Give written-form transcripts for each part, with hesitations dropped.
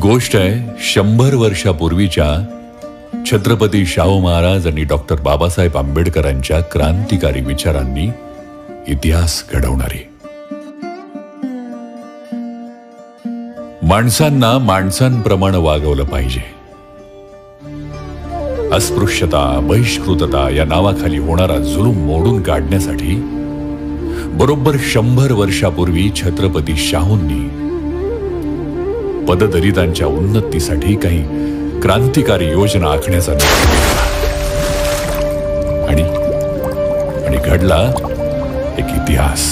गोष्ट आहे 100 वर्षापूर्वीच्या छत्रपती शाहू महाराज आणि डॉक्टर बाबासाहेब आंबेडकरांच्या क्रांतिकारी विचारांनी इतिहास घडवणारी. माणसांना माणसांप्रमाणे वागवलं पाहिजे. अस्पृश्यता, बहिष्कृतता या नावाखाली होणारा जुलूम मोडून काढण्यासाठी बरोबर 100 वर्षापूर्वी छत्रपती शाहूंनी पददलितांच्या उन्नतीसाठी काही क्रांतिकारी योजना आखण्याचा निर्णय घेतला. आणि घडला एक इतिहास.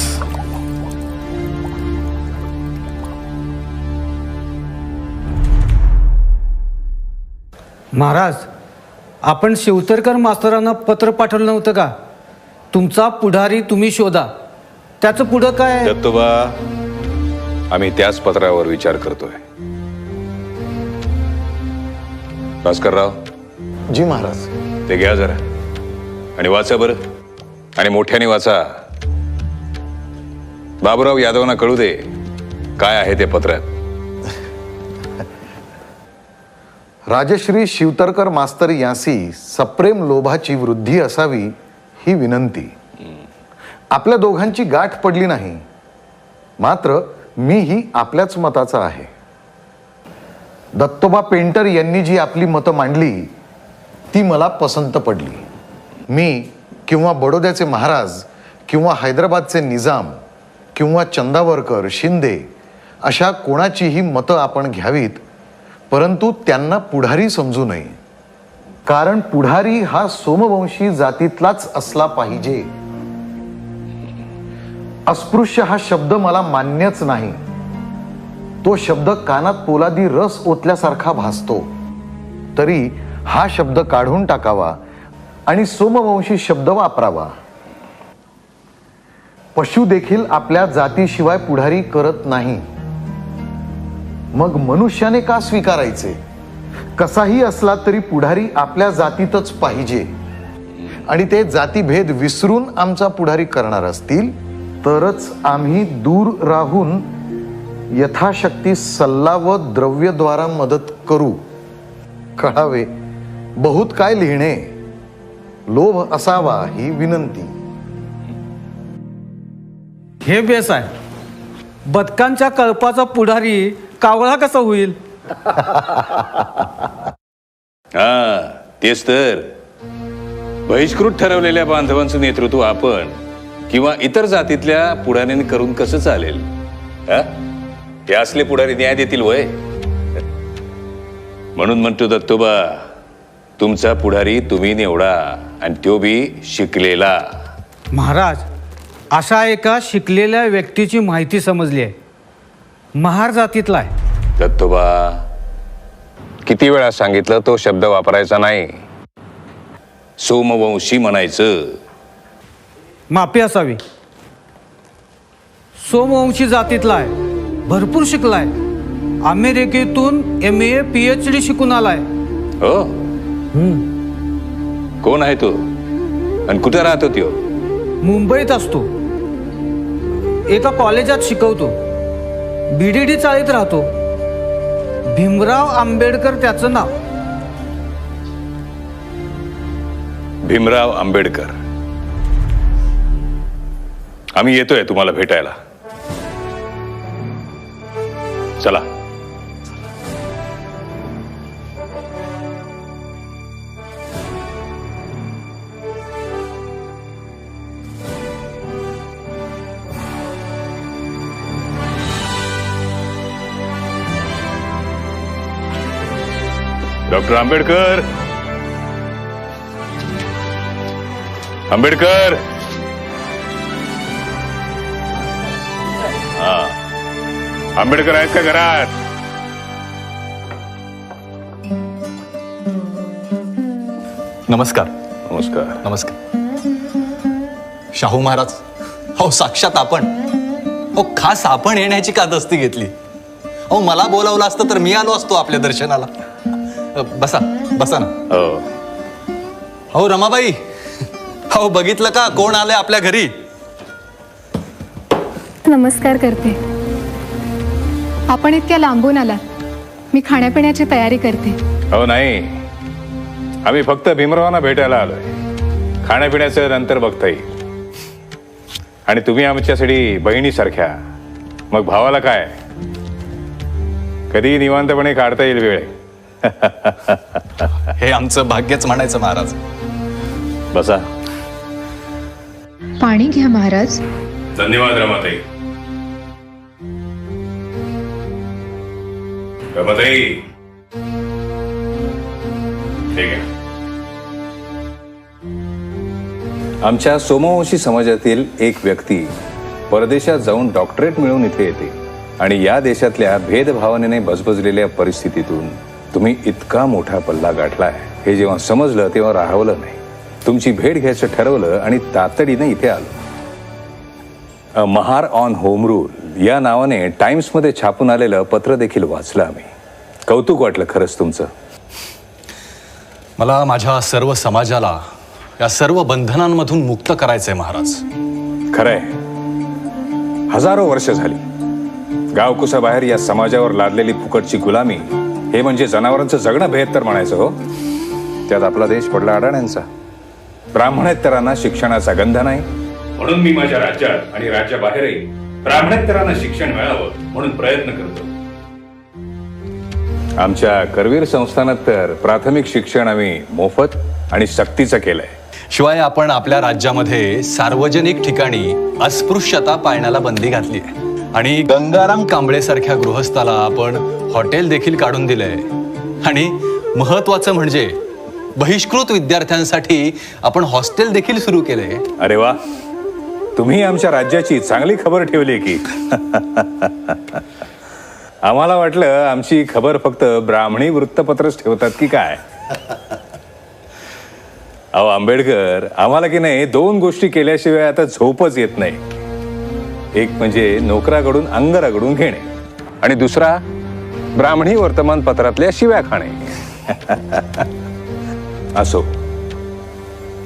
महाराज, आपण शिवतरकर मास्तरांना पत्र पाठवलं नव्हतं का? तुमचा पुढारी तुम्ही शोधा. त्याचं पुढं काय? दत्तोबा, आम्ही त्याच पत्रावर विचार करतोय. भास्करराव. जी महाराज. ते घ्या जरा आणि वाचा बरं, आणि मोठ्याने वाचा. बाबूराव यादवांना कळू दे काय आहे ते पत्रात. राजश्री शिवतरकर मास्तर यांसी सप्रेम लोभाची वृद्धी असावी ही विनंती. आपल्या दोघांची गाठ पडली नाही, मात्र मीही आपल्याच मताचा आहे. दत्तोबा पेंटर यांनी जी आपली मतं मांडली ती मला पसंत पडली. मी किंवा बडोद्याचे महाराज किंवा हैदराबादचे निजाम किंवा चंदावरकर, शिंदे अशा कोणाचीही मतं आपण घ्यावीत, परंतु त्यांना पुढारी समजू नये. कारण पुढारी हा सोमवंशी जातीतलाच असला पाहिजे. अस्पृश्य हा शब्द मला मान्यच नाही. तो शब्द कानात पोलादी रस ओतल्यासारखा भासतो. तरी हा शब्द काढून टाकावा आणि सोमवंशी शब्द वापरावा. पशु देखील आपल्या जातीशिवाय पुढारी करत नाही. मग मनुष्याने का स्वीकारायचे? कसाही असला तरी पुढारी आपल्या जातीतच पाहिजे. आणि ते जातीभेद विसरून आमचा पुढारी करणार असतील तरच आम्ही दूर राहून यथाशक्ती सल्ला व द्रव्यद्वारा मदत करू. कळावे, बहुत काय लिहिणे. लोभ असावा ही विनंती. हे बेस आहे. बदकांच्या कळपाचा पुढारी कावळा कसा होईल? हा, तेच तर. बहिष्कृत ठरवलेल्या बांधवांचं नेतृत्व आपण किंवा इतर जातीतल्या पुढाऱ्यांनी करून कसं चालेल? हे असले पुढारी न्याय देतील वय? म्हणून म्हणतो दत्तोबा, तुमचा पुढारी तुम्ही निवडा, आणि तो बी शिकलेला. महाराज, अशा एका शिकलेल्या व्यक्तीची माहिती समजली आहे. महार जातीतला आहे. दत्तोबा, किती वेळा सांगितलं तो शब्द वापरायचा नाही. सोमवंशी म्हणायचं. माफी असावी. सोमवंशी जातीतला आहे. भरपूर शिकलाय. अमेरिकेतून MA PhD शिकून आलाय. हो. कोण आहे तो आणि कुठे राहतो तो? मुंबईत असतो. एका कॉलेजात शिकवतो. BDD चाळीत राहतो. भीमराव आंबेडकर त्याचं नाव. भीमराव आंबेडकर. आम्ही येतोय तुम्हाला भेटायला. चला. डॉक्टर आंबेडकर. आंबेडकर. हा, आंबेडकर आहेत का घरात? नमस्कार. नमस्कार. नमस्कार. शाहू महाराज, हो साक्षात आपण. हो, खास आपण येण्याची का दस्ती घेतली? हो, मला बोलावलं असतं तर मी आलो असतो आपल्या दर्शनाला. बसा बसा ना. हो. हो रमाबाई, हो बघितलं का कोण आले आपल्या घरी? नमस्कार करते. आपण इतक्या लांबून आलात. मी खाण्यापिण्याची तयारी करते. हो नाही, आम्ही फक्त भीमरावांना भेटायला आलोय. खाण्यापिण्याचं नंतर बघता येईल. आणि तुम्ही आमच्यासाठी बहिणीसारख्या, मग भावाला काय, कधी निवांतपणे काढता येईल वेळ. हे आमचं भाग्यच म्हणायचं महाराज. बसा. पाणी घ्या महाराज. धन्यवाद रमाताई. रमाताई, ठीक आहे. आमच्या सोमवंशी समाजातील एक व्यक्ती परदेशात जाऊन डॉक्टरेट मिळवून इथे येते आणि या देशातल्या भेदभावनेने बजबजलेल्या परिस्थितीतून तुम्ही इतका मोठा पल्ला गाठलाय हे जेव्हा समजलं तेव्हा राहवलं नाही. तुमची भेट घ्यायचं ठरवलं आणि तातडीने इथे आलो. अ महार ऑन होम रूल या नावाने टाइम्समध्ये छापून आलेलं पत्र देखील वाचलं आम्ही. कौतुक वाटलं खरंच तुमचं. मला माझ्या सर्व समाजाला या सर्व बंधनांमधून मुक्त करायचंय महाराज. खरंय, हजारो वर्ष झाली गावकुसाबाहेर या समाजावर लादलेली फुकटची गुलामी, हे म्हणजे जनावरांचं जगणं बेहत्तर म्हणायचं. हो, त्यात आपला देश पडला अडाण्यांचा. ब्राह्मणेतरांना शिक्षणाचा गंध नाही म्हणून मी माझ्या राज्यात आणि राज्याबाहेरही ब्राह्मणेतरांना शिक्षण मिळावं म्हणून प्रयत्न करतो. आमच्या करवीर संस्थानात तर प्राथमिक शिक्षण आम्ही मोफत आणि सक्तीचं केलंय. शिवाय आपण आपल्या राज्यामध्ये सार्वजनिक ठिकाणी अस्पृश्यता पाळण्याला बंदी घातली आहे आणि गंगाराम कांबळे सारख्या गृहस्थाला आपण हॉटेल देखील काढून दिलंय. आणि महत्वाचं म्हणजे बहिष्कृत विद्यार्थ्यांसाठी आपण हॉस्टेल देखील सुरू केलंय. अरे वा, तुम्ही आमच्या राज्याची चांगली खबर ठेवली की. आम्हाला वाटलं आमची खबर फक्त ब्राह्मणी वृत्तपत्रच ठेवतात की काय. अहो आंबेडकर, आम्हाला की नाही दोन गोष्टी केल्याशिवाय आता झोपच येत नाही. एक म्हणजे नोकराकडून अंग रगडून घेणे आणि दुसरा ब्राह्मणी वर्तमानपत्रातल्या शिव्या खाणे. असो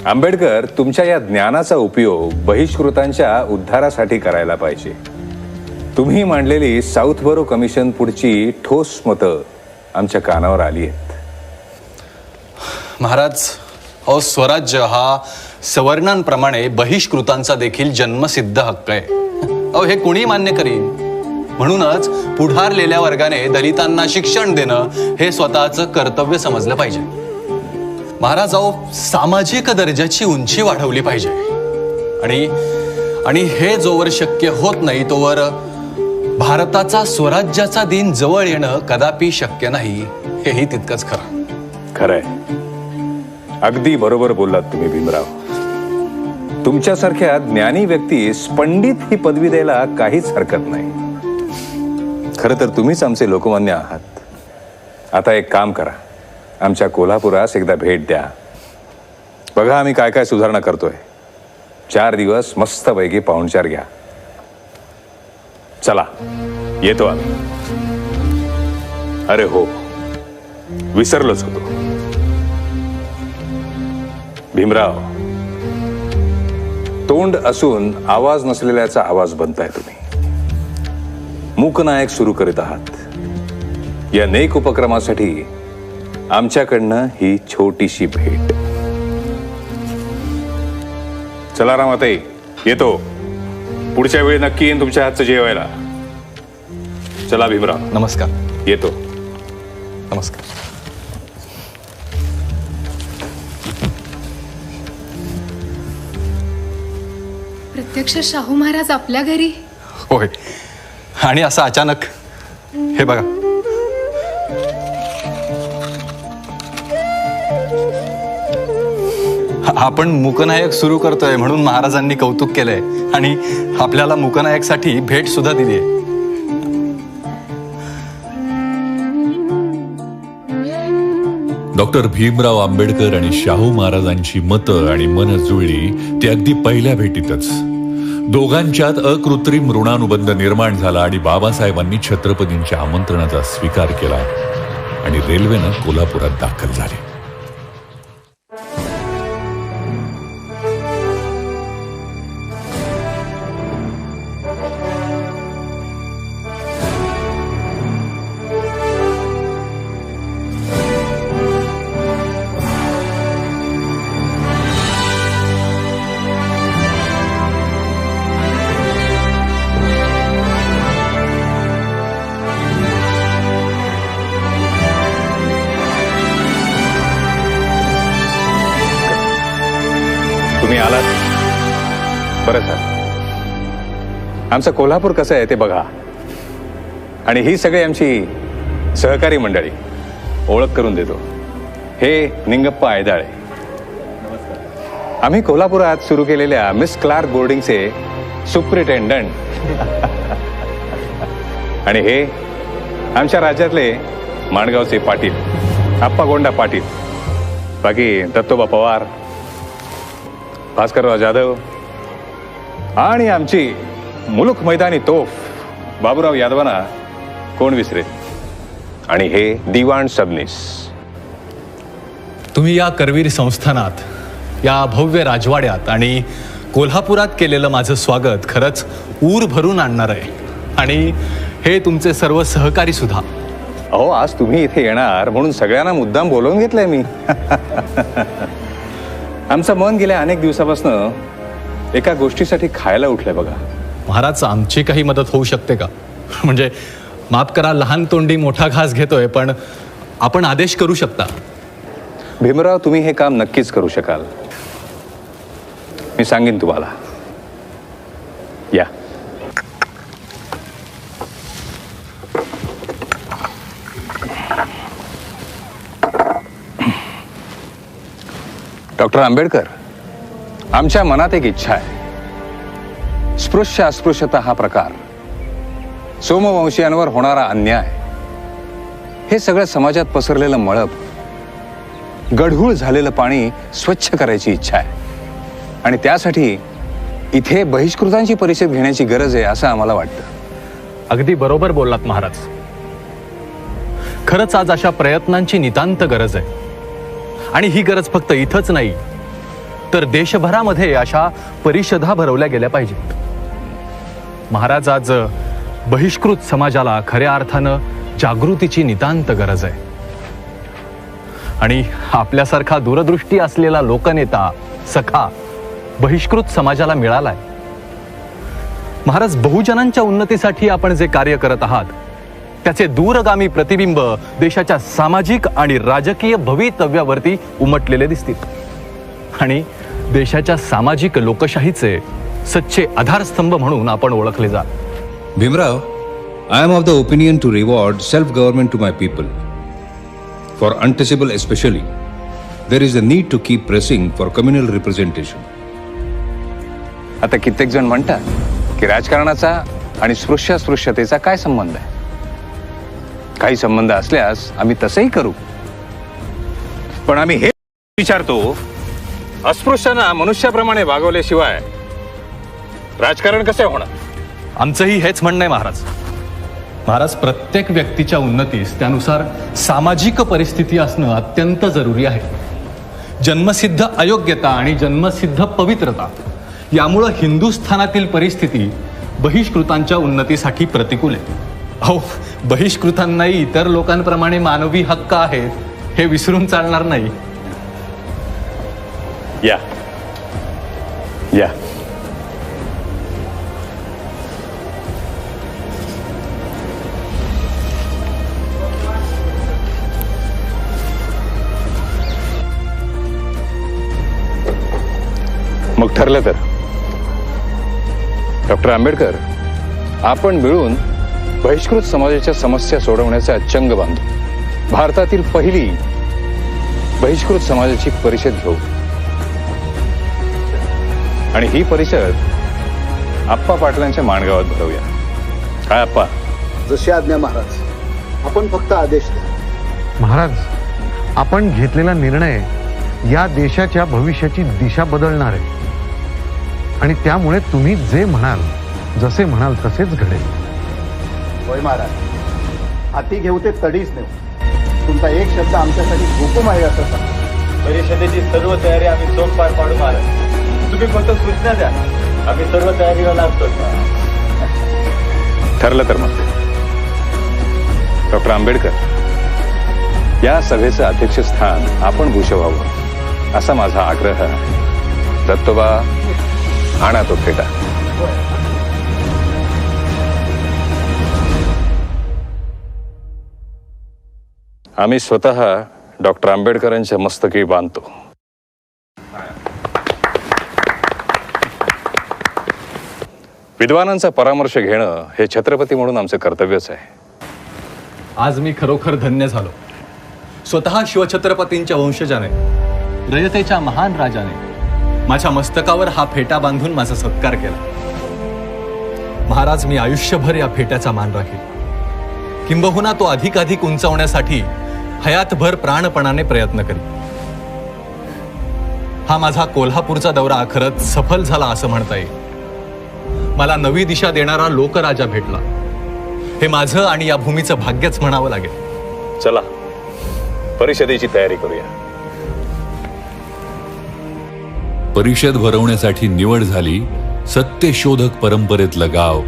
आंबेडकर, तुमच्या या ज्ञानाचा उपयोग बहिष्कृतांच्या उद्धारासाठी करायला पाहिजे. तुम्ही मांडलेली साऊथ बरो कमिशन पुढची ठोस मतं आमच्या कानावर आली आहेत. महाराज, अहो स्वराज्य हा सवर्णांप्रमाणे बहिष्कृतांचा देखील जन्मसिद्ध हक्क आहे. अहो हे कोणी मान्य करीन. म्हणूनच पुढारलेल्या वर्गाने दलितांना शिक्षण देणं हे स्वतःचं कर्तव्य समजलं पाहिजे. महाराज, अहो सामाजिक दर्जाची उंची वाढवली पाहिजे आणि हे जोवर शक्य होत नाही तोवर भारताचा स्वराज्याचा दिन जवळ येणं कदापि शक्य नाही, हेही तितकंच खरं. खरंय, अगदी बरोबर बोललात तुम्ही भीमराव. तुमच्यासारख्या ज्ञानी व्यक्तीस पंडित ही पदवी द्यायला काहीच हरकत नाही. खरं तर तुम्हीच आमचे लोकमान्य आहात. आता एक काम करा, आमच्या कोल्हापुरास एकदा भेट द्या. बघा आम्ही काय काय सुधारणा करतोय. 4 दिवस मस्तपैकी पाहुणचार घ्या. चला येतो आम्ही. अरे हो, विसरलोच होतो. भीमराव, तोंड असून आवाज नसलेल्याचा आवाज बनताय तुम्ही. मूकनायक सुरू करीत आहात. या नेक उपक्रमासाठी आमच्याकडनं ही छोटीशी भेट. चला रामाताई, येतो. पुढच्या वेळी नक्की येईन तुमच्या हातचं जेवायला. चला भीमराव, नमस्कार. येतो. नमस्कार. प्रत्यक्ष शाहू महाराज आपल्या घरी? होय, आणि असं अचानक. हे बघा, आपण मूकनायक सुरू करतोय म्हणून महाराजांनी कौतुक केलंय आणि आपल्याला मूकनायकसाठी भेट सुद्धा दिली आहे. डॉक्टर भीमराव आंबेडकर आणि शाहू महाराजांची मतं आणि मन जुळली ती अगदी पहिल्या भेटीतच. दोघांच्यात अकृत्रिम ऋणानुबंध निर्माण झाला आणि बाबासाहेबांनी छत्रपतींच्या आमंत्रणाचा स्वीकार केला आणि रेल्वेनं कोल्हापुरात दाखल झाले. तुम्ही आलात बरं सर. आमचं कोल्हापूर कसं आहे ते बघा. आणि ही सगळी आमची सहकारी मंडळी. ओळख करून देतो. हे निंगप्पा आयदाळे. आम्ही कोल्हापुरात सुरू केलेल्या मिस क्लार्क बोर्डिंगचे सुप्रिटेंडंट. आणि हे आमच्या राज्यातले माणगावचे पाटील आप्पा गोंडा पाटील. बाकी दत्तोबा पवार, भास्करराव जाधव आणि आमची मुलुक मैदानी तोफ बाबूराव यादवांना कोण विसरेल. आणि हे दिवाण सबनीस. तुम्ही या करवीर संस्थानात, या भव्य राजवाड्यात आणि कोल्हापुरात केलेलं माझं स्वागत खरंच ऊर भरून आणणार आहे. आणि हे तुमचे सर्व सहकारी सुद्धा. अहो, आज तुम्ही इथे येणार म्हणून सगळ्यांना मुद्दाम बोलवून घेतलंय मी. आमचं मन गेल्या अनेक दिवसापासून एका गोष्टीसाठी खायला उठलंय बघा. महाराज, आमची काही मदत होऊ शकते का? म्हणजे माफ करा, लहान तोंडी मोठा घास घेतोय, पण आपण आदेश करू शकता. भीमराव, तुम्ही हे काम नक्कीच करू शकाल. मी सांगेन तुम्हाला. या. डॉक्टर आंबेडकर, आमच्या मनात एक इच्छा आहे. स्पृश्य अस्पृश्यता हा प्रकार, सोमवंशीयांवर होणारा अन्याय, हे सगळं समाजात पसरलेलं मळब, गढूळ झालेलं पाणी स्वच्छ करायची इच्छा आहे. आणि त्यासाठी इथे बहिष्कृतांची परिषद घेण्याची गरज आहे असं आम्हाला वाटतं. अगदी बरोबर बोललात महाराज. खरंच आज अशा प्रयत्नांची नितांत गरज आहे. आणि ही गरज फक्त इथंच नाही, तर देशभरामध्ये अशा परिषदा भरवल्या गेल्या पाहिजेत. महाराज, आज बहिष्कृत समाजाला खऱ्या अर्थानं जागृतीची नितांत गरज आहे. आणि आपल्यासारखा दूरदृष्टी असलेला लोकनेता, सखा बहिष्कृत समाजाला मिळालाय. महाराज, बहुजनांच्या उन्नतीसाठी आपण जे कार्य करत आहात त्याचे दूरगामी प्रतिबिंब देशाच्या सामाजिक आणि राजकीय भवितव्यावरती उमटलेले दिसतील. आणि देशाच्या सामाजिक लोकशाहीचे सच्चे आधारस्तंभ म्हणून आपण ओळखले जाल. Bhimrao, I am of the opinion to reward self-government to my people. For untouchable especially, there is a need to keep pressing for communal representation. आता कित्येक जण म्हणतात की राजकारणाचा आणि स्पृश्यतेचा काय संबंध आहे. काही संबंध असल्यास आम्ही तसंही करू. पण आम्ही हे विचारतो, अस्पृश्यांना मनुष्याप्रमाणे वागवल्याशिवाय राजकारण कसे होणार. आमचंही हेच म्हणणं आहे महाराज. महाराज, प्रत्येक व्यक्तीच्या उन्नतीस त्यानुसार सामाजिक परिस्थिती असणं अत्यंत जरुरी आहे. जन्मसिद्ध अयोग्यता आणि जन्मसिद्ध पवित्रता यामुळं हिंदुस्थानातील परिस्थिती बहिष्कृतांच्या उन्नतीसाठी प्रतिकूल आहे. अहो, बहिष्कृतांनाही इतर लोकांप्रमाणे मानवी हक्क आहेत हे विसरून चालणार नाही. या या. मग ठरलं तर डॉक्टर आंबेडकर, आपण मिळून बहिष्कृत समाजाच्या समस्या सोडवण्याचा चंग बांधू. भारतातील पहिली बहिष्कृत समाजाची परिषद घेऊ. आणि ही परिषद आप्पा पाटलांच्या माणगावात भरवूया. काय आप्पा? जशी आज्ञा महाराज. आपण फक्त आदेश द्या. महाराज, आपण घेतलेला निर्णय या देशाच्या भविष्याची दिशा बदलणार आहे. आणि त्यामुळे तुम्ही जे म्हणाल, जसे म्हणाल तसेच घडेल. होय महाराज. हाती घेऊ ते तडीच नेऊ. तुमचा एक शब्द आमच्यासाठी हुकूम आहे असं सांगा. परिषदेची सर्व तयारी आम्ही चोख पार पाडू महाराज. तुम्ही फक्त सूचना द्या, आम्ही सर्व तयारीला लागतो. ठरलं तर मग डॉक्टर आंबेडकर, या सभेचं अध्यक्षस्थान आपण भूषवावं असा माझा आग्रह आहे. दत्तोबा, आणा तो फेटा. आम्ही स्वतः डॉक्टर आंबेडकरांच्या मस्तकी बांधतो. विद्वानांचा परामर्श घेणं हे छत्रपती म्हणून आमचं कर्तव्यच आहे. आज मी खरोखर धन्य झालो. स्वतः शिवछत्रपतींच्या वंशजाने, रयतेच्या महान राजाने माझ्या मस्तकावर हा फेटा बांधून माझा सत्कार केला. महाराज, मी आयुष्यभर या फेट्याचा मान राखील. किंबहुना तो अधिकाधिक उंचावण्यासाठी हयातभर प्राणपणाने प्रयत्न करीन. हा माझा कोल्हापूरचा दौरा खरंच सफल झाला असं म्हणता येईल. मला नवी दिशा देणारा लोकराजा भेटला. हे माझं आणि या भूमीचं भाग्यच म्हणावं लागेल. चला परिषदेची तयारी करूया. परिषद भरवण्यासाठी निवड झाली सत्यशोधक परंपरेतलं गाव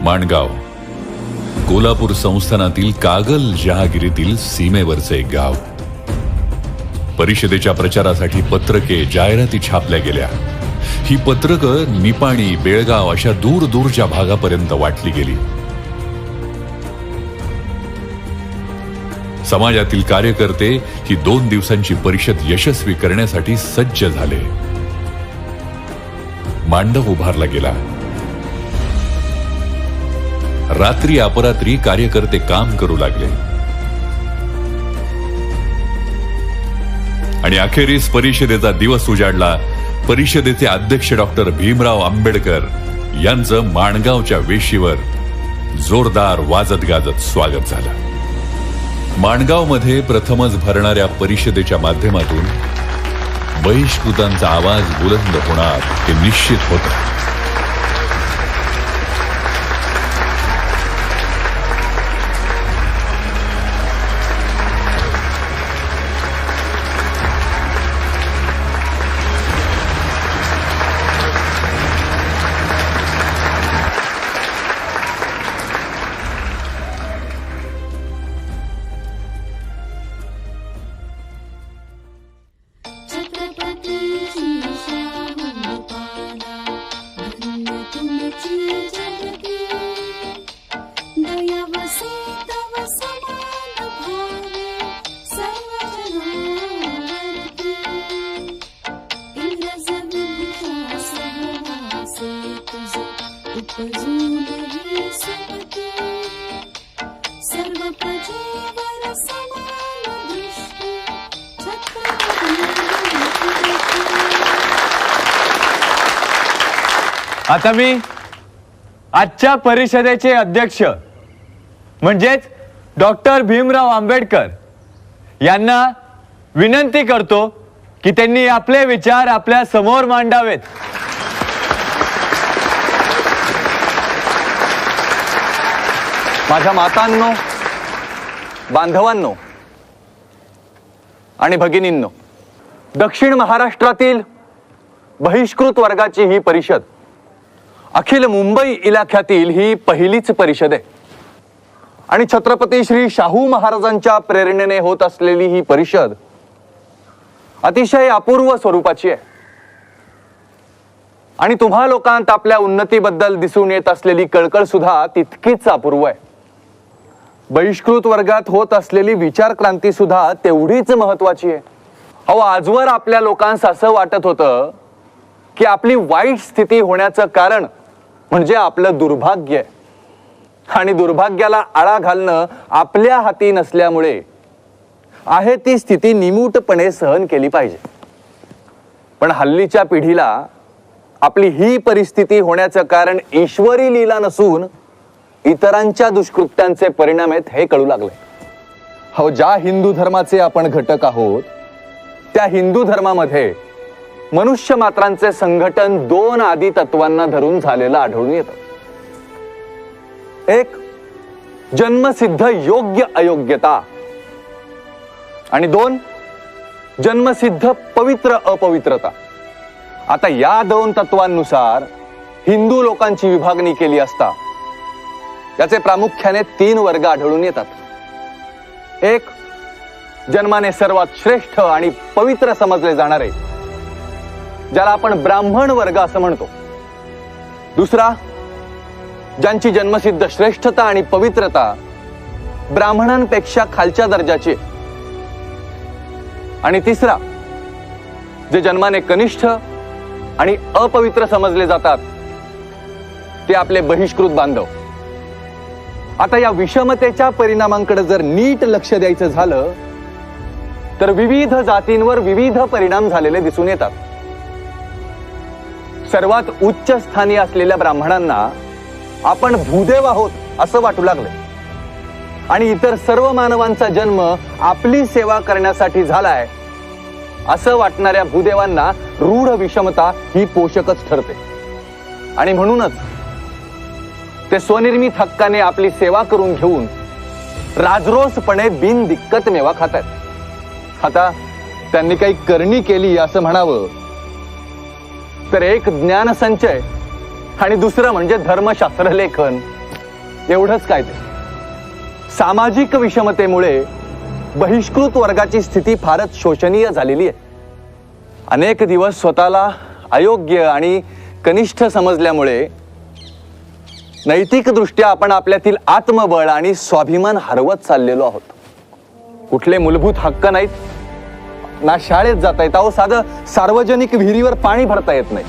माणगाव. कोल्हापूर संस्थानातील कागल जहागिरीतील सीमेवरचे एक गाव. परिषदेच्या प्रचारासाठी पत्रके, जाहिराती छापल्या गेल्या. ही पत्रकं निपाणी, बेळगाव अशा दूर दूरच्या भागापर्यंत वाटली गेली. समाजातील कार्यकर्ते ही 2 दिवसांची परिषद यशस्वी करण्यासाठी सज्ज झाले. मांडव उभारला गेला. रात्री अपरात्री कार्यकर्ते काम करू लागले आणि अखेरीस परिषदेचा दिवस उजाडला. परिषदेचे अध्यक्ष डॉक्टर भीमराव आंबेडकर यांचं माणगावच्या वेशीवर जोरदार वाजत गाजत स्वागत झालं. माणगावमध्ये प्रथमच भरणाऱ्या परिषदेच्या माध्यमातून बहिष्कृतांचा आवाज बुलंद होणार हे निश्चित होतं. आता मी आजच्या परिषदेचे अध्यक्ष म्हणजेच डॉक्टर भीमराव आंबेडकर यांना विनंती करतो की त्यांनी आपले विचार आपल्या समोर मांडावेत. माझ्या मातांनो, बांधवांनो आणि भगिनींनो, दक्षिण महाराष्ट्रातील बहिष्कृत वर्गाची ही परिषद अखिल मुंबई इलाख्यातील ही पहिलीच परिषद आहे आणि छत्रपती श्री शाहू महाराजांच्या प्रेरणेने होत असलेली ही परिषद अतिशय अपूर्व स्वरूपाची आहे आणि तुम्हा लोकांत आपल्या उन्नतीबद्दल दिसून येत असलेली कळकळ सुद्धा तितकीच अपूर्व आहे. बहिष्कृत वर्गात होत असलेली विचार क्रांती सुद्धा तेवढीच महत्वाची आहे. अहो, आजवर आपल्या लोकांस असं वाटत होतं की आपली वाईट स्थिती होण्याचं कारण म्हणजे आपलं दुर्भाग्य आहे आणि दुर्भाग्याला आळा घालणं आपल्या हाती नसल्यामुळे आहे ती स्थिती निमूटपणे सहन केली पाहिजे. पण हल्लीच्या पिढीला आपली ही परिस्थिती होण्याचं कारण ईश्वरी लीला नसून इतरांच्या दुष्कृत्यांचे परिणाम आहेत हे कळू लागले. हो, ज्या हिंदू धर्माचे आपण घटक आहोत त्या हिंदू धर्मामध्ये मनुष्य मात्रांचे संघटन 2 आदी तत्वांना धरून झालेलं आढळून येतं. एक, जन्मसिद्ध योग्य अयोग्यता आणि 2, जन्मसिद्ध पवित्र अपवित्रता. आता या 2 तत्वांनुसार हिंदू लोकांची विभागणी केली असता याचे प्रामुख्याने 3 वर्ग आढळून येतात. एक, जन्माने सर्वात श्रेष्ठ आणि पवित्र समजले जाणारे, ज्याला आपण ब्राह्मण वर्ग असं म्हणतो. दुसरा, ज्यांची जन्मसिद्ध श्रेष्ठता आणि पवित्रता ब्राह्मणांपेक्षा खालच्या दर्जाची. आणि तिसरा, जे जन्माने कनिष्ठ आणि अपवित्र समजले जातात, ते आपले बहिष्कृत बांधव. आता या विषमतेच्या परिणामांकडे जर नीट लक्ष द्यायचं झालं तर विविध जातींवर विविध परिणाम झालेले दिसून येतात. सर्वात उच्च स्थानी असलेल्या ब्राह्मणांना आपण भूदेव आहोत असं वाटू लागले आणि इतर सर्व मानवांचा जन्म आपली सेवा करण्यासाठी झालाय असं वाटणाऱ्या भूदेवांना रूढ विषमता ही पोषकच ठरते. आणि म्हणूनच ते स्वनिर्मित हक्काने आपली सेवा करून घेऊन राजरोसपणे बिनदिक्कत मेवा खातात. आता त्यांनी काही करणी केली असं म्हणावं तर एक ज्ञानसंचय आणि दुसरं म्हणजे धर्मशास्त्र लेखन, एवढंच काय. ते सामाजिक विषमतेमुळे बहिष्कृत वर्गाची स्थिती फारच शोषणीय झालेली आहे. अनेक दिवस स्वतःला अयोग्य आणि कनिष्ठ समजल्यामुळे नैतिकदृष्ट्या आपण आपल्यातील आत्मबळ आणि स्वाभिमान हरवत चाललेलो आहोत. कुठले मूलभूत हक्क नाहीत, ना शाळेत जाता येत, अहो साधं सार्वजनिक विहिरीवर पाणी भरता येत नाही,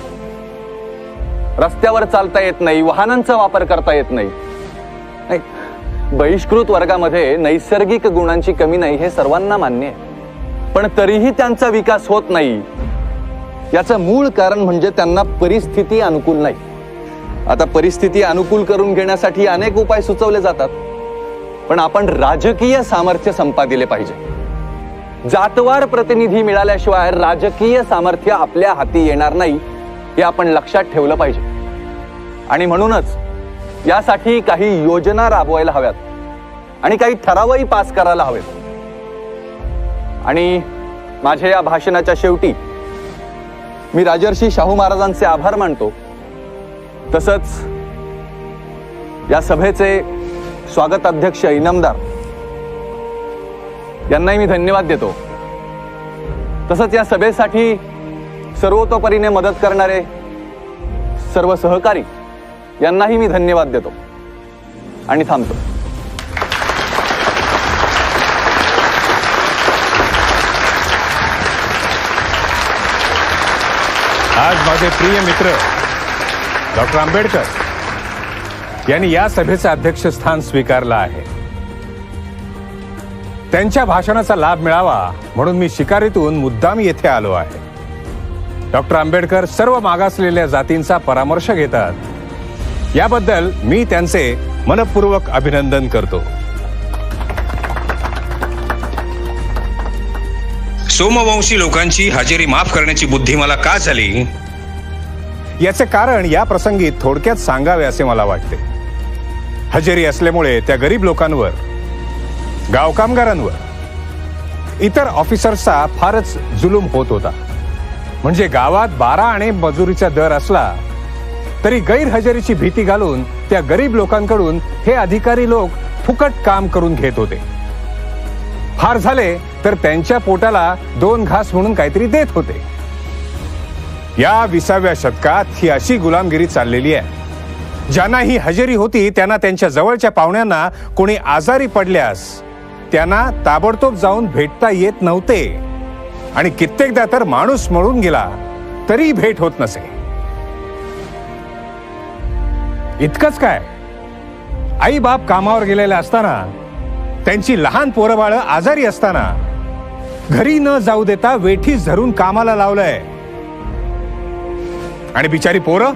रस्त्यावर चालता येत नाही, वाहनांचा वापर करता येत नाही. बहिष्कृत वर्गामध्ये नैसर्गिक गुणांची कमी नाही हे सर्वांना मान्य आहे, पण तरीही त्यांचा विकास होत नाही. याचं मूळ कारण म्हणजे त्यांना परिस्थिती अनुकूल नाही. आता परिस्थिती अनुकूल करून घेण्यासाठी अनेक उपाय सुचवले जातात, पण आपण राजकीय सामर्थ्य संपादिले पाहिजे. जातवार प्रतिनिधी मिळाल्याशिवाय राजकीय सामर्थ्य आपल्या हाती येणार नाही हे आपण लक्षात ठेवलं पाहिजे. आणि म्हणूनच यासाठी काही योजना राबवायला हव्यात आणि काही ठरावही पास करायला हवेत. आणि माझ्या या भाषणाच्या शेवटी मी राजर्षी शाहू महाराजांचे आभार मानतो. तसंच या सभेचे स्वागत अध्यक्ष इनामदार यांनाही मी धन्यवाद देतो. तसंच या सभेसाठी सर्वतोपरीने मदत करणारे सर्व सहकारी यांनाही मी धन्यवाद देतो आणि थांबतो. आज माझे प्रिय मित्र डॉक्टर आंबेडकर यांनी या सभेचं अध्यक्षस्थान स्वीकारलं आहे. त्यांच्या भाषणाचा लाभ मिळावा म्हणून मी शिकारीतून मुद्दाम येथे आलो आहे. डॉक्टर आंबेडकर सर्व मागासलेल्या जातींचा परामर्श घेतात, याबद्दल मी त्यांचे मनपूर्वक अभिनंदन करतो. सोमवंशी लोकांची हजेरी माफ करण्याची बुद्धी मला का झाली याचे कारण या प्रसंगी थोडक्यात सांगावे असे मला वाटते. हजेरी असल्यामुळे त्या गरीब लोकांवर, गाव कामगारांवर, इतर ऑफिसर्सचा फारच जुलूम होत होता. म्हणजे गावात 12 आणे मजुरीचा दर असला तरी गैरहजेरीची भीती घालून त्या गरीब लोकांकडून हे अधिकारी लोक फुकट काम करून घेत होते. फार झाले तर त्यांच्या पोटाला 2 घास म्हणून काहीतरी देत होते. या 20व्या शतकात ही अशी गुलामगिरी चाललेली आहे. ज्यांना ही हजेरी होती त्यांना त्यांच्या जवळच्या पाहुण्यांना कोणी आजारी पडल्यास त्यांना ताबडतोब जाऊन भेटता येत नव्हते आणि कित्येकदा तर माणूस मरून गेला तरी भेट होत नसे. इतकंच काय, आई बाप कामावर गेलेले असताना, त्यांची लहान पोरं बाळ आजारी असताना घरी न जाऊ देता वेठीस धरून कामाला लावलंय. आणि बिचारी पोरं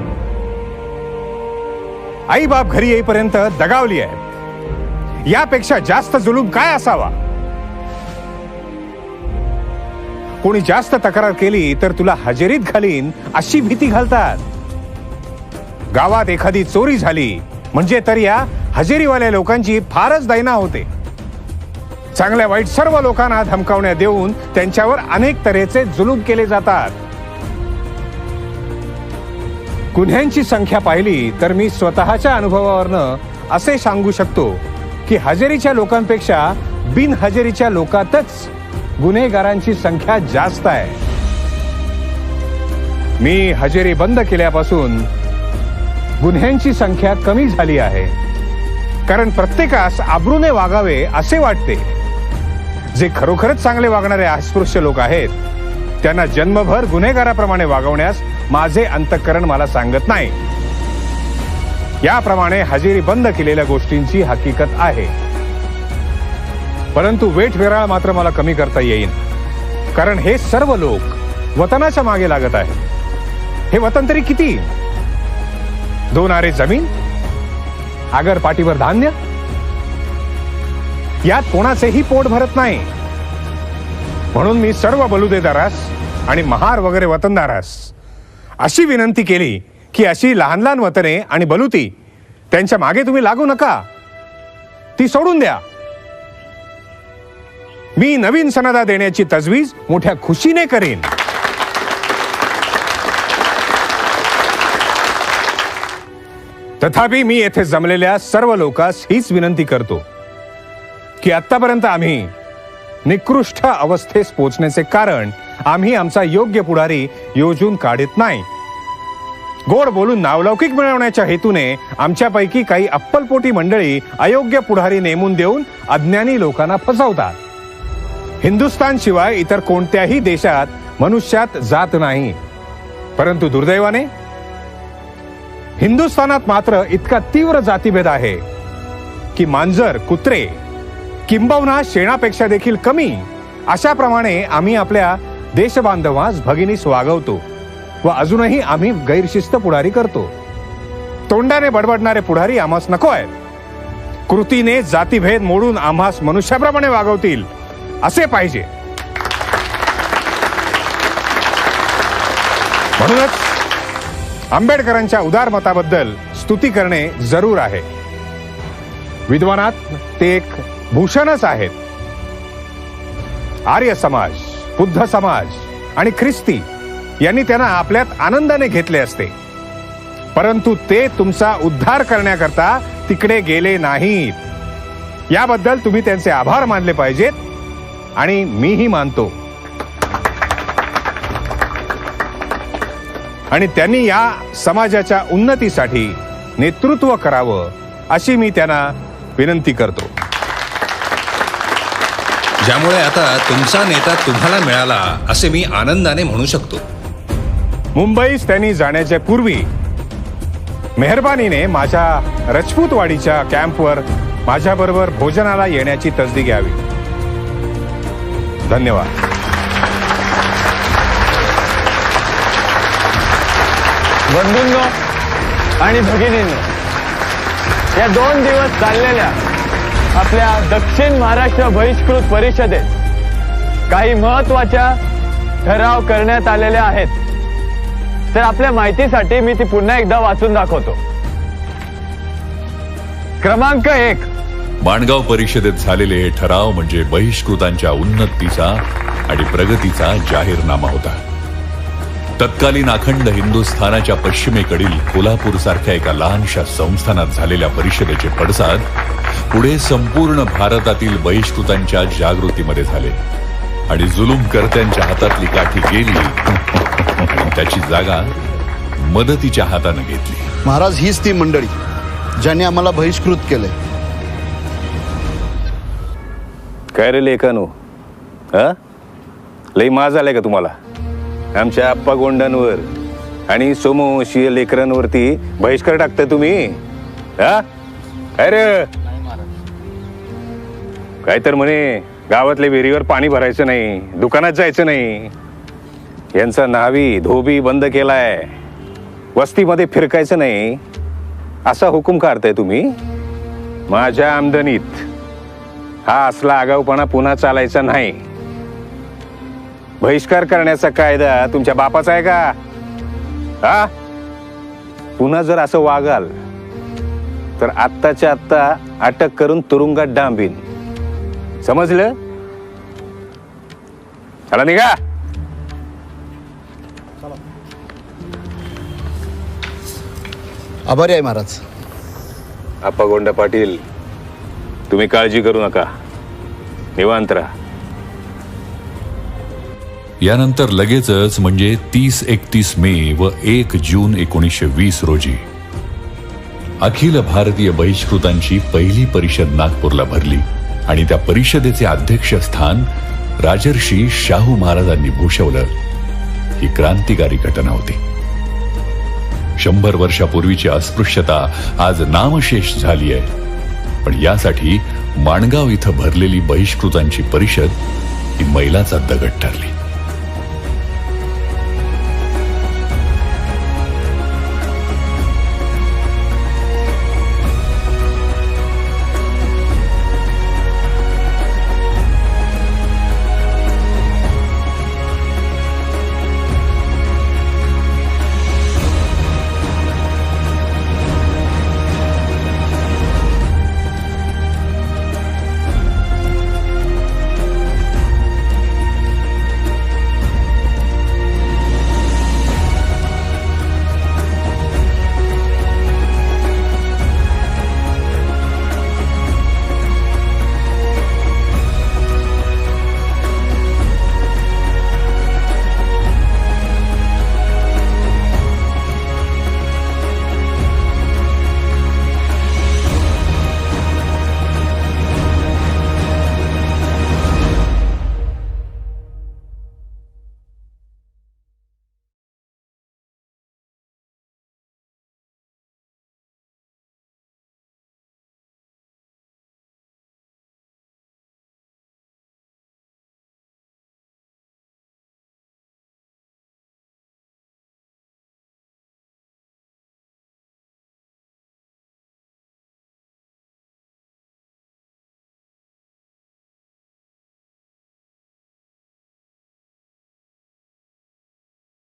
आई बाप घरी येईपर्यंत दगावली आहे. यापेक्षा जास्त जुलूम काय असावा. कोणी जास्त तक्रार केली तर तुला हजेरीत घालीन अशी भीती घालतात. गावात एखादी चोरी झाली म्हणजे तर या हजेरीवाल्या लोकांची फारच दैना होते. चांगल्या वाईट सर्व लोकांना धमकावण्या देऊन त्यांच्यावर अनेक तऱ्हेचे जुलूम केले जातात. गुन्ह्यांची संख्या पाहिली तर मी स्वतःच्या अनुभवावरनं असे सांगू शकतो की हजेरीच्या लोकांपेक्षा बिनहजेरीच्या लोकातच गुन्हेगारांची संख्या जास्त आहे. मी हजेरी बंद केल्यापासून गुन्ह्यांची संख्या कमी झाली आहे, कारण प्रत्येकास आबरूने वागावे असे वाटते. जे खरोखरच चांगले वागणारे अस्पृश्य लोक आहेत त्यांना जन्मभर गुन्हेगाराप्रमाणे वागवण्यास माझे अंतःकरण मला सांगत नाही. याप्रमाणे हजेरी बंद केलेल्या गोष्टींची हकीकत आहे. परंतु वेठ विराळ मात्र मला कमी करता येईल, कारण हे सर्व लोक वतनाच्या मागे लागत आहेत. हे वतन तरी किती? 2 आरे जमीन, आगर पाठीवर धान्य, यात कोणाचेही पोट भरत नाही. म्हणून मी सर्व बलुतेदारास आणि महार वगैरे वतनदारास अशी विनंती केली की अशी लहान लहान वतने आणि बलुती त्यांच्या मागे तुम्ही लागू नका, ती सोडून द्या. मी नवीन सनदा देण्याची तजवीज मोठ्या खुशीने करीन. तथापि मी येथे जमलेल्या सर्व लोकांस हीच विनंती करतो की आतापर्यंत आम्ही निकृष्ट अवस्थेस पोहोचण्याचे कारण आम्ही आमचा योग्य पुढारी योजून काढत नाही. गोड बोलून नावलौकिक मिळवण्याच्या हेतूने आमच्यापैकी काही अप्पलपोटी मंडळी अयोग्य पुढारी नेमून देऊन अज्ञानी लोकांना फसवतात. हिंदुस्थान शिवाय इतर कोणत्याही देशात मनुष्यात जात नाही, परंतु दुर्दैवाने हिंदुस्थानात मात्र इतका तीव्र जातीभेद आहे की मांजर, कुत्रे किंबहुना शेणापेक्षा देखील कमी अशाप्रमाणे आम्ही आपल्या देशबांधवास भगिनीस वागवतो व अजूनही आम्ही गैरशिस्त पुढारी करतो. तोंडाने बडबडणारे पुढारी आम्हास नको आहेत. कृतीने जातीभेद मोडून आम्हास मनुष्याप्रमाणे वागवतील असे पाहिजे. म्हणूनच आंबेडकरांच्या उदार मताबद्दल स्तुती करणे जरूर आहे. विद्वानात ते एक भूषणच आहेत. आर्य समाज, बुद्ध समाज आणि ख्रिस्ती यांनी त्यांना आपल्यात आनंदाने घेतले असते, परंतु ते तुमचा उद्धार करण्याकरता तिकडे गेले नाहीत. याबद्दल तुम्ही त्यांचे आभार मानले पाहिजेत आणि मीही मानतो. आणि त्यांनी या समाजाच्या उन्नतीसाठी नेतृत्व करावं अशी मी त्यांना विनंती करतो. ज्यामुळे आता तुमचा नेता तुम्हाला मिळाला असे मी आनंदाने म्हणू शकतो. मुंबईस त्यांनी जाण्याच्या पूर्वी मेहरबानीने माझ्या रजपूतवाडीच्या कॅम्पवर माझ्याबरोबर भोजनाला येण्याची तसदी घ्यावी. धन्यवाद. बंधूंनो आणि भगिनींनो, या 2 दिवस चाललेल्या आपल्या दक्षिण महाराष्ट्र बहिष्कृत परिषदेत काही महत्वाच्या ठराव करण्यात आलेले आहेत. तर आपल्या माहितीसाठी मी ती पुन्हा एकदा वाचून दाखवतो. क्रमांक 1, माणगाव परिषदेत झालेले हे ठराव म्हणजे बहिष्कृतांच्या उन्नतीचा आणि प्रगतीचा जाहीरनामा होता. तत्कालीन अखंड हिंदुस्थानाच्या पश्चिमेकडील कोल्हापूर सारख्या एका लहानशा संस्थानात झालेल्या परिषदेचे पडसाद पुढे संपूर्ण भारतातील बहिष्कृतांच्या जागृतीमध्ये झाले आणि जुलूमकर्त्यांच्या हातातली काठी गेली आणि त्याची जागा मदतीच्या हाताने घेतली. महाराज, हीच ती मंडळी ज्यांनी आम्हाला बहिष्कृत केलंय. काय रे लेखानो, लई माज आलाय का तुम्हाला? आमच्या आप्पा गोंडांवर आणि सोमवंशीय लेकरांवरती बहिष्कार टाकताय तुम्ही? काय रे? काय तर म्हणे गावातल्या विहिरीवर पाणी भरायचं नाही, दुकानात जायचं नाही, यांचा न्हावी धोबी बंद केलाय, वस्तीमध्ये फिरकायचं नाही, असा हुकूम काढताय तुम्ही. माझ्या आमदनीत हा असला आगाऊपणा पुन्हा चालायचा नाही. बहिष्कार करण्याचा कायदा तुमच्या बापाचा आहे का? पुन्हा जर असं वागाल तर आत्ताच्या आत्ता अटक करून तुरुंगात डांबीन. समजलं? चला निघा. आभारी आहे महाराज. आप्पा गोंडा पाटील, तुम्ही काळजी करू नका, निवांत राहा. यानंतर लगेचच म्हणजे 30-31 मे व 1 जून 1920 रोजी अखिल भारतीय बहिष्कृतांची पहिली परिषद नागपूरला भरली आणि त्या परिषदेचे अध्यक्षस्थान राजर्षी शाहू महाराजांनी भूषवलं. ही क्रांतिकारी घटना होती. 100 वर्षापूर्वीची अस्पृश्यता आज नामशेष झाली आहे. पण यासाठी माणगाव इथं भरलेली बहिष्कृतांची परिषद ही मैलाचा दगड ठरली.